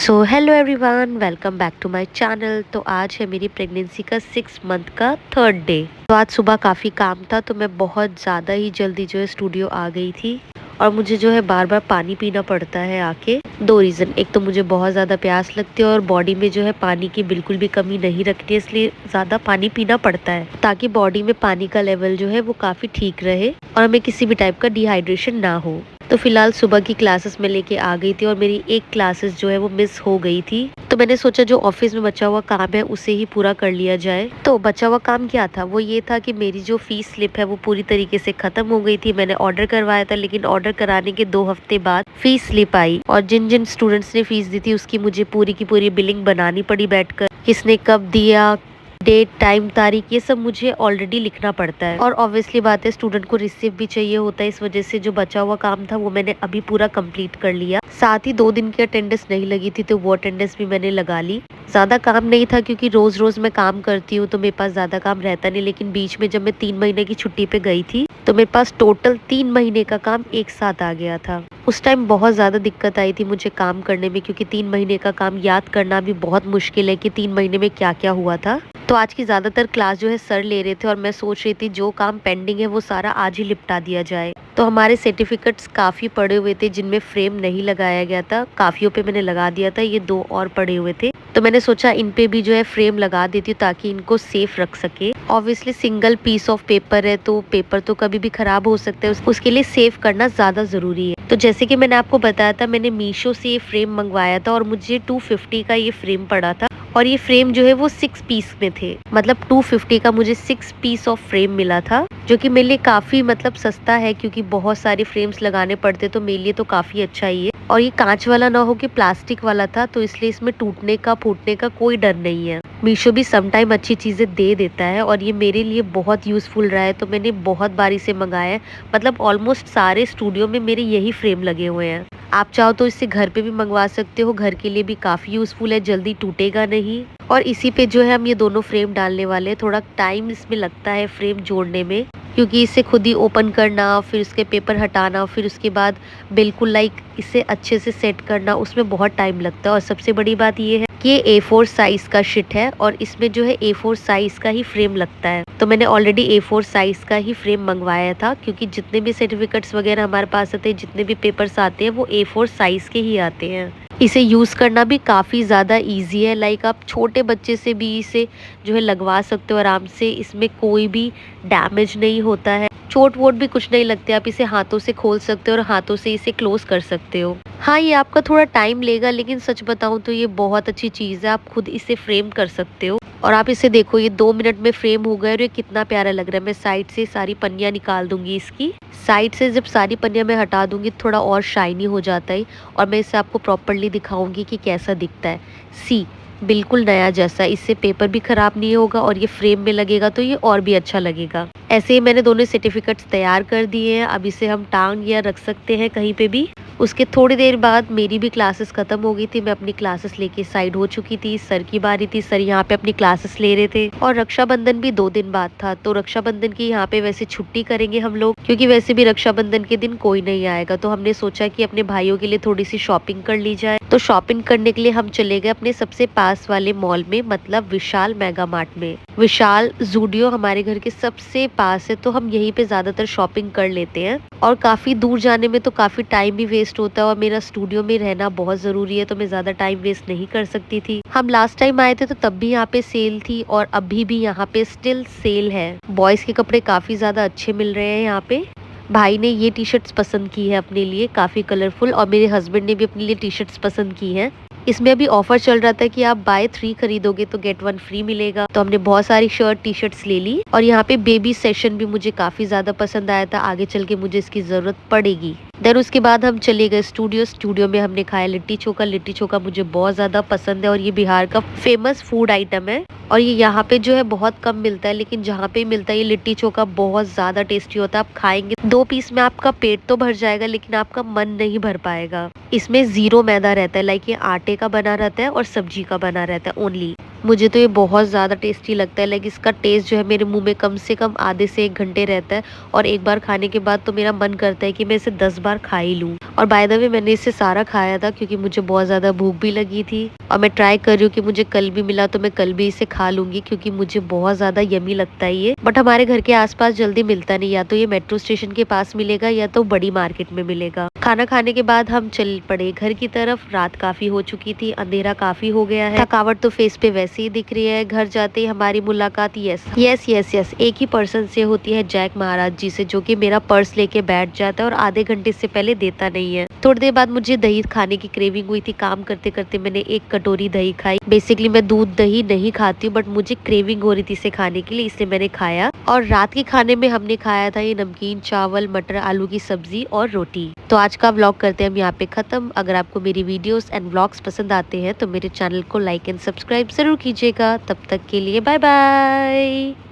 So hello everyone, welcome back to my channel. तो आज है मेरी प्रेगनेंसी का 6 मंथ का 3rd डे। तो आज सुबह काफ़ी काम था तो मैं बहुत ज़्यादा ही जल्दी जो है स्टूडियो आ गई थी। और मुझे जो है बार बार पानी पीना पड़ता है आके। दो रीज़न, एक तो मुझे बहुत ज़्यादा प्यास लगती है और बॉडी में जो है पानी की बिल्कुल भी कमी नहीं रखती है, इसलिए ज़्यादा पानी पीना पड़ता है ताकि बॉडी में पानी का लेवल जो है वो काफ़ी ठीक रहे और हमें किसी भी टाइप का डिहाइड्रेशन ना हो। तो फिलहाल सुबह की क्लासेस में लेके आ गई थी और मेरी एक क्लासेस जो है वो मिस हो गई थी। तो मैंने सोचा जो ऑफिस में बचा हुआ काम है उसे ही पूरा कर लिया जाए। तो बचा हुआ काम क्या था, वो ये था कि मेरी जो फीस स्लिप है वो पूरी तरीके से खत्म हो गई थी। मैंने ऑर्डर करवाया था, लेकिन ऑर्डर कराने के 2 हफ्ते बाद फीस स्लिप आई और जिन जिन स्टूडेंट्स ने फीस दी थी उसकी मुझे पूरी की पूरी बिलिंग बनानी पड़ी बैठकर। किसने कब दिया, डेट, टाइम, तारीख, ये सब मुझे ऑलरेडी लिखना पड़ता है। और ऑब्वियसली बात है, स्टूडेंट को रिसीव भी चाहिए होता है, इस वजह से जो बचा हुआ काम था वो मैंने अभी पूरा कंप्लीट कर लिया। साथ ही 2 दिन की अटेंडेंस नहीं लगी थी तो वो अटेंडेंस भी मैंने लगा ली। ज़्यादा काम नहीं था क्योंकि रोज रोज मैं काम करती हूँ तो मेरे पास ज़्यादा काम रहता नहीं, लेकिन बीच में जब मैं 3 महीने की छुट्टी पे गई थी तो मेरे पास टोटल 3 महीने का काम एक साथ आ गया था। उस टाइम बहुत ज़्यादा दिक्कत आई थी मुझे काम करने में, क्योंकि 3 महीने का काम याद करना भी बहुत मुश्किल है कि 3 महीने में क्या क्या हुआ था। तो आज की ज़्यादातर क्लास जो है सर ले रहे थे और मैं सोच रही थी जो काम पेंडिंग है वो सारा आज ही निपटा दिया जाए। तो हमारे सर्टिफिकेट्स काफ़ी पड़े हुए थे जिनमें फ्रेम नहीं लगाया गया था, काफ़ियों पे मैंने लगा दिया था, ये 2 और पड़े हुए थे। तो मैंने सोचा इन पे भी जो है फ्रेम लगा देती हूँ ताकि इनको सेफ रख सके। Obviously single piece of paper है तो पेपर तो कभी भी खराब हो सकता है, उसके लिए सेफ करना ज़्यादा ज़रूरी है। तो जैसे कि मैंने आपको बताया था, मैंने मीशो से ये फ्रेम मंगवाया था और मुझे 250 का ये फ्रेम पड़ा था। और ये फ्रेम जो है वो 6 पीस में थे, मतलब 250 का मुझे 6 पीस ऑफ फ्रेम मिला था, जो कि मेरे लिए काफ़ी मतलब सस्ता है, क्योंकि बहुत सारे फ्रेम्स लगाने पड़ते तो मेरे लिए तो काफ़ी अच्छा ही है। और ये कांच वाला ना हो कि प्लास्टिक वाला था, तो इसलिए इसमें टूटने का फूटने का कोई डर नहीं है। मीशो भी समटाइम अच्छी चीज़ें दे देता है और ये मेरे लिए बहुत यूज़फुल रहा है, तो मैंने बहुत बार इसे मंगाया है। मतलब ऑलमोस्ट सारे स्टूडियो में मेरे यही फ्रेम लगे हुए हैं। आप चाहो तो इससे घर पे भी मंगवा सकते हो, घर के लिए भी काफ़ी यूज़फुल है, जल्दी टूटेगा नहीं। और इसी पे जो है हम ये दोनों फ्रेम डालने वाले हैं। थोड़ा टाइम इसमें लगता है फ्रेम जोड़ने में, क्योंकि इसे खुद ही ओपन करना, फिर उसके पेपर हटाना, फिर उसके बाद बिल्कुल इसे अच्छे से सेट करना, उसमें बहुत टाइम लगता है। और सबसे बड़ी बात ये है कि ये A4 साइज का शीट है और इसमें जो है A4 साइज का ही फ्रेम लगता है। तो मैंने ऑलरेडी A4 साइज का ही फ्रेम मंगवाया था, क्योंकि जितने भी सर्टिफिकेट्स वगैरह हमारे पास आते हैं, जितने भी पेपर्स आते हैं वो A4 साइज के ही आते हैं। इसे यूज़ करना भी काफ़ी ज़्यादा इजी है। आप छोटे बच्चे से भी इसे जो है लगवा सकते हो आराम से, इसमें कोई भी डैमेज नहीं होता है, चोट वोट भी कुछ नहीं लगती। आप इसे हाथों से खोल सकते हो और हाथों से इसे क्लोज कर सकते हो। हाँ, ये आपका थोड़ा टाइम लेगा, लेकिन सच बताऊं तो ये बहुत अच्छी चीज़ है। आप खुद इसे फ्रेम कर सकते हो और आप इसे देखो, ये 2 मिनट में फ्रेम हो गया और ये कितना प्यारा लग रहा है। मैं साइड से सारी पन्नियाँ निकाल दूंगी इसकी। साइड से जब सारी पन्नियाँ मैं हटा दूंगी थोड़ा और शाइनी हो जाता है और मैं इसे आपको प्रॉपरली दिखाऊंगी कि कैसा दिखता है। सी बिल्कुल नया जैसा, इससे पेपर भी खराब नहीं होगा और ये फ्रेम में लगेगा तो ये और भी अच्छा लगेगा। ऐसे ही मैंने दोनों सर्टिफिकेट्स तैयार कर दिए हैं। अब इसे हम टांग या रख सकते हैं कहीं पे भी। उसके थोड़ी देर बाद मेरी भी क्लासेस खत्म हो गई थी, मैं अपनी क्लासेस लेके साइड हो चुकी थी। सर की बारी थी, सर यहाँ पे अपनी क्लासेस ले रहे थे। और रक्षाबंधन भी 2 दिन बाद था, तो रक्षाबंधन की यहाँ पे वैसे छुट्टी करेंगे हम लोग, क्योंकि वैसे भी रक्षाबंधन के दिन कोई नहीं आएगा। तो हमने सोचा कि अपने भाइयों के लिए थोड़ी सी शॉपिंग कर ली जाए। तो शॉपिंग करने के लिए हम चले गए अपने सबसे पास वाले मॉल में, मतलब विशाल मेगा मार्ट में। विशाल ज़ूडियो हमारे घर के सबसे पास है, तो हम यहीं पे ज्यादातर शॉपिंग कर लेते हैं। और काफी दूर जाने में तो काफी टाइम भी वेस्ट होता है और मेरा स्टूडियो में रहना बहुत जरूरी है, तो मैं ज्यादा टाइम वेस्ट नहीं कर सकती थी। हम लास्ट टाइम आए थे तो तब भी यहाँ पे सेल थी और अभी भी यहाँ पे स्टिल सेल है। बॉयज के कपड़े काफी ज्यादा अच्छे मिल रहे हैं यहाँ पे। भाई ने ये टी शर्ट्स पसंद की है अपने लिए, काफी कलरफुल, और मेरे हस्बैंड ने भी अपने लिए टी शर्ट्स पसंद की है। इसमें अभी ऑफर चल रहा था कि आप बाय 3 खरीदोगे तो गेट 1 फ्री मिलेगा। तो हमने बहुत सारी शर्ट टी शर्ट्स ले ली। और यहाँ पे बेबी सेशन भी मुझे काफी ज्यादा पसंद आया था, आगे चल के मुझे इसकी जरूरत पड़ेगी। देन उसके बाद हम चले गए स्टूडियो में हमने खाया लिट्टी चोखा। लिट्टी चोखा मुझे बहुत ज्यादा पसंद है और ये बिहार का फेमस फूड आइटम है और ये यहाँ पे जो है बहुत कम मिलता है, लेकिन जहाँ पे मिलता है ये लिट्टी चोखा बहुत ज्यादा टेस्टी होता है। आप खाएंगे 2 पीस में आपका पेट तो भर जाएगा, लेकिन आपका मन नहीं भर पाएगा। इसमें 0 मैदा रहता है, ये आटे का बना रहता है और सब्जी का बना रहता है ओनली। मुझे तो ये बहुत ज़्यादा टेस्टी लगता है। लाइक इसका टेस्ट जो है मेरे मुँह में कम से कम आधे से 1 घंटे रहता है और एक बार खाने के बाद तो मेरा मन करता है कि मैं इसे 10 बार खा ही लूँ। और बाय द वे मैंने इसे सारा खाया था क्योंकि मुझे बहुत ज़्यादा भूख भी लगी थी और मैं ट्राई कर रही हूँ कि मुझे कल भी मिला तो मैं कल भी इसे खा लूँगी क्योंकि मुझे बहुत ज़्यादा यम्मी लगता है ये। बट हमारे घर के आस-पास जल्दी मिलता नहीं, या तो ये मेट्रो स्टेशन के पास मिलेगा या तो बड़ी मार्केट में मिलेगा। खाना खाने के बाद हम चल पड़े घर की तरफ। रात काफ़ी हो चुकी थी, अंधेरा काफ़ी हो गया है, थकावट तो फेस पे वैसे ही दिख रही है। घर जाते ही हमारी मुलाकात यस एक ही पर्सन से होती है, जैक महाराज जी से, जो कि मेरा पर्स लेके बैठ जाता है और आधे घंटे से पहले देता नहीं है। थोड़ी देर बाद मुझे दही खाने की क्रेविंग हुई थी। काम करते करते मैंने 1 कटोरी दही खाई। बेसिकली मैं दूध दही नहीं खाती हूँ बट मुझे क्रेविंग हो रही थी इसे खाने के लिए, इसलिए मैंने खाया। और रात के खाने में हमने खाया था ये नमकीन चावल, मटर आलू की सब्जी और रोटी। तो आज का व्लॉग करते हैं हम यहाँ पे खत्म। अगर आपको मेरी वीडियोस एंड व्लॉग्स पसंद आते हैं तो मेरे चैनल को लाइक एंड सब्सक्राइब जरूर कीजिएगा। तब तक के लिए बाय बाय।